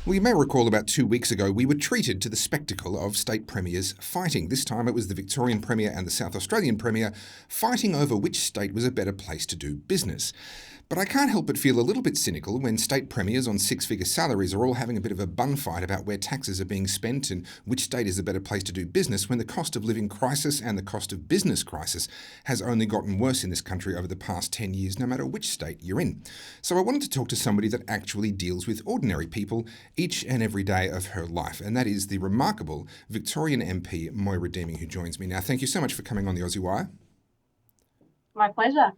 Well, you may recall about 2 weeks ago we were treated to the spectacle of state premiers fighting. This time it was the Victorian Premier and the South Australian Premier fighting over which state was a better place to do business. But I can't help but feel a little bit cynical when state premiers on six-figure salaries are all having a bit of a bun fight about where taxes are being spent and which state is a better place to do business when the cost of living crisis and the cost of business crisis has only gotten worse in this country over the past 10 years, no matter which state you're in. So I wanted to talk to somebody that actually deals with ordinary people each and every day of her life, and that is the remarkable Victorian MP Moira Deeming, who joins me now. Thank you so much for coming on the Aussie Wire. My pleasure.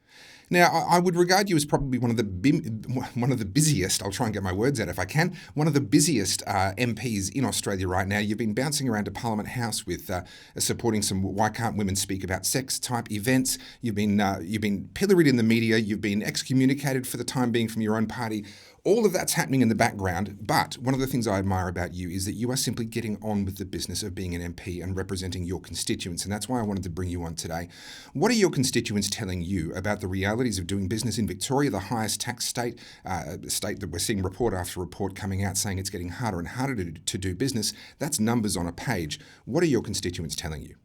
Now, I would regard you as probably one of the busiest, I'll try and get my words out if I can, one of the busiest MPs in Australia right now. You've been bouncing around to Parliament House with supporting some Why Can't Women Speak About Sex type events. You've been pilloried in the media. You've been excommunicated for the time being from your own party. All of that's happening in the background, but one of the things I admire about you is that you are simply getting on with the business of being an MP and representing your constituents, and that's why I wanted to bring you on today. What are your constituents telling you about the realities of doing business in Victoria, the highest tax state, the state that we're seeing report after report coming out saying it's getting harder and harder to do business? That's numbers on a page. What are your constituents telling you?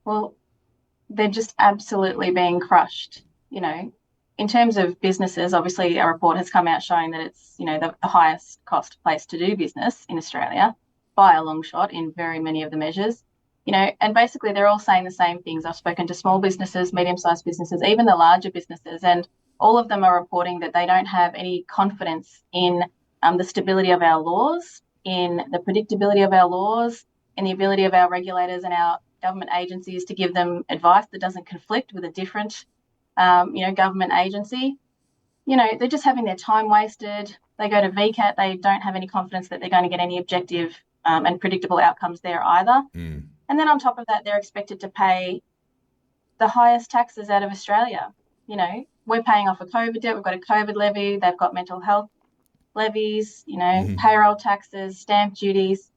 Well, they're just absolutely being crushed. In terms of businesses, obviously a report has come out showing that it's, the highest cost place to do business in Australia by a long shot in very many of the measures. And basically they're all saying the same things. I've spoken to small businesses, medium-sized businesses, even the larger businesses, and all of them are reporting that they don't have any confidence in the stability of our laws, in the predictability of our laws, in the ability of our regulators and our government agencies to give them advice that doesn't conflict with a different government agency. They're just having their time wasted. They go to VCAT, they don't have any confidence that they're going to get any objective and predictable outcomes there either. And then on top of that, they're expected to pay the highest taxes out of Australia. We're paying off a COVID debt, we've got a COVID levy, they've got mental health levies, payroll taxes, stamp duties.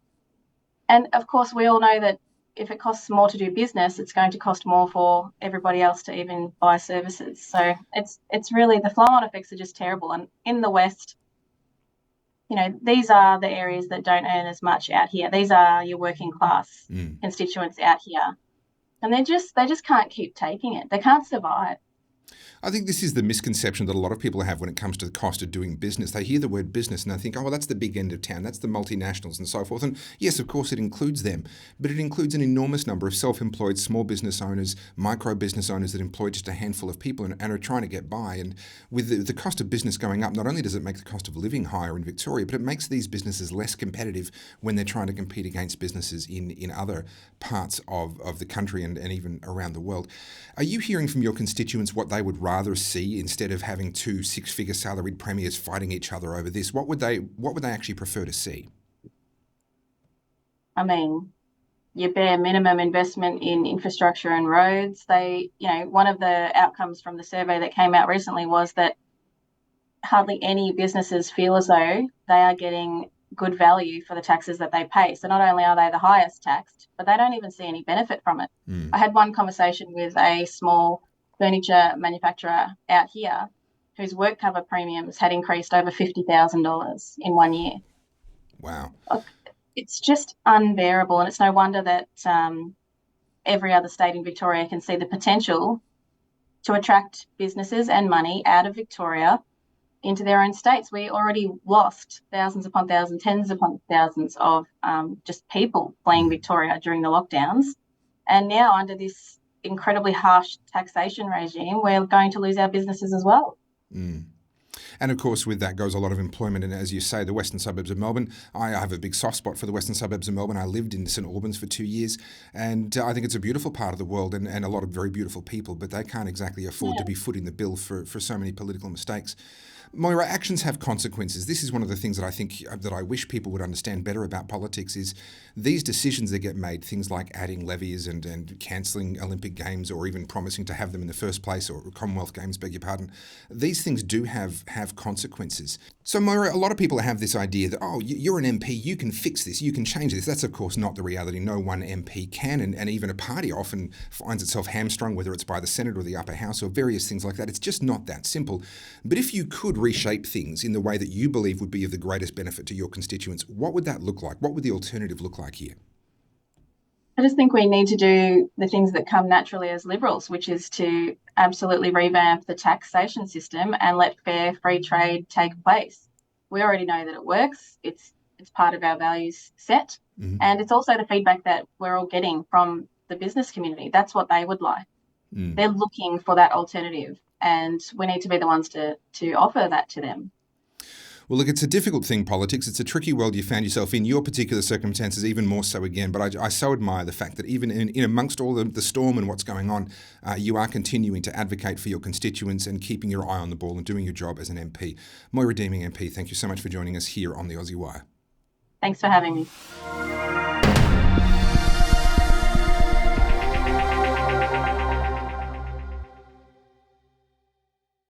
And of course, we all know that if it costs more to do business, it's going to cost more for everybody else to even buy services. So it's really, the flow-on effects are just terrible. And in the West, these are the areas that don't earn as much out here. These are your working class constituents out here. And they just can't keep taking it. They can't survive. I think this is the misconception that a lot of people have when it comes to the cost of doing business. They hear the word business and they think, oh, well, that's the big end of town. That's the multinationals and so forth. And yes, of course, it includes them. But it includes an enormous number of self-employed small business owners, micro business owners that employ just a handful of people and are trying to get by. And with the cost of business going up, not only does it make the cost of living higher in Victoria, but it makes these businesses less competitive when they're trying to compete against businesses in other parts of the country and even around the world. Are you hearing from your constituents what they would rather see instead of having two six-figure salaried premiers fighting each other over this? What would they actually prefer to see? I mean, your bare minimum investment in infrastructure and roads. One of the outcomes from the survey that came out recently was that hardly any businesses feel as though they are getting good value for the taxes that they pay. So not only are they the highest taxed, but they don't even see any benefit from it. I had one conversation with a small furniture manufacturer out here whose work cover premiums had increased over $50,000 in 1 year. Wow. It's just unbearable, and it's no wonder that every other state in Victoria can see the potential to attract businesses and money out of Victoria into their own states. We already lost thousands upon thousands, tens upon thousands of just people fleeing Victoria during the lockdowns. And now under this incredibly harsh taxation regime, we're going to lose our businesses as well. And of course, with that goes a lot of employment. And as you say, the western suburbs of Melbourne, I have a big soft spot for the western suburbs of Melbourne. I lived in St Albans for 2 years, and I think it's a beautiful part of the world and a lot of very beautiful people, but they can't exactly afford to be footing the bill for so many political mistakes. Moira, actions have consequences. This is one of the things that I think that I wish people would understand better about politics is these decisions that get made, things like adding levies and cancelling Olympic Games or even promising to have them in the first place, or Commonwealth Games, beg your pardon. These things do have consequences. So Moira, a lot of people have this idea that, oh, you're an MP, you can fix this, you can change this. That's of course not the reality. No one MP can, and even a party often finds itself hamstrung, whether it's by the Senate or the upper house or various things like that. It's just not that simple. But if you could reshape things in the way that you believe would be of the greatest benefit to your constituents, what would that look like? What would the alternative look like here? I just think we need to do the things that come naturally as Liberals, which is to absolutely revamp the taxation system and let fair, free trade take place. We already know that it works. It's part of our values set. Mm-hmm. And it's also the feedback that we're all getting from the business community. That's what they would like. They're looking for that alternative, and we need to be the ones to offer that to them. Well, look, it's a difficult thing, politics. It's a tricky world you found yourself in. Your particular circumstances, even more so again. But I so admire the fact that even in amongst all the storm and what's going on, you are continuing to advocate for your constituents and keeping your eye on the ball and doing your job as an MP. Moira Deeming MP, thank you so much for joining us here on the Aussie Wire. Thanks for having me.